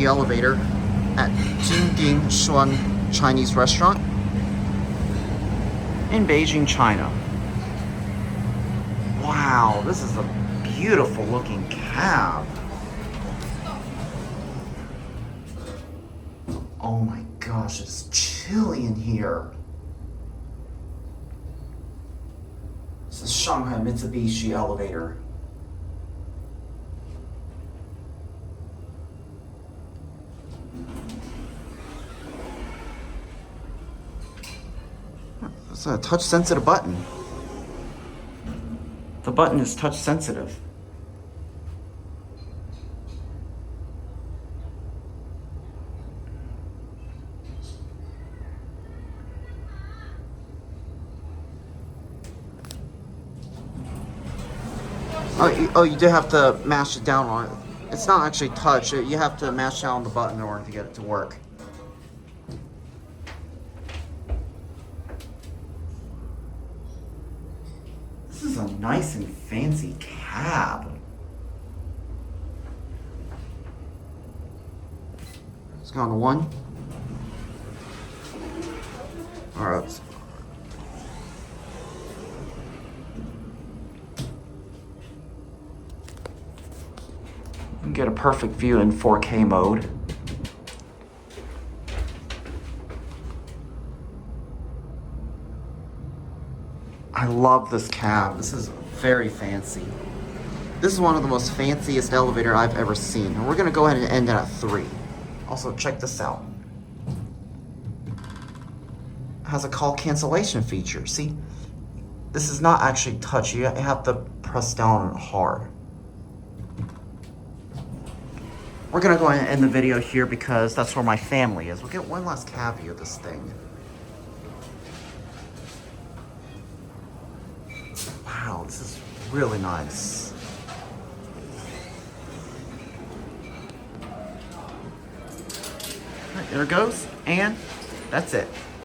the elevator at Xuan Chinese restaurant in Beijing, China. Wow, this is a beautiful looking cab. Oh my gosh, it's chilly in here. This is Shanghai Mitsubishi elevator. It's a touch sensitive button. The button is touch sensitive. Oh, you do have to mash it down on it. It's not actually touch. You have to mash down the button in order to get it to work. This is a nice and fancy cab. Let's go on to one. All right. You can get a perfect view in 4K mode. I love this cab. This is very fancy. This is one of the most fanciest elevator I've ever seen. And we're gonna go ahead and end it at 3. Also, check this out. It has a call cancellation feature. See, this is not actually touch. You have to press down on it hard. We're gonna go ahead and end the video here because that's where my family is. We'll get one last cab view of this thing. Wow, this is really nice. All right, there it goes, and that's it.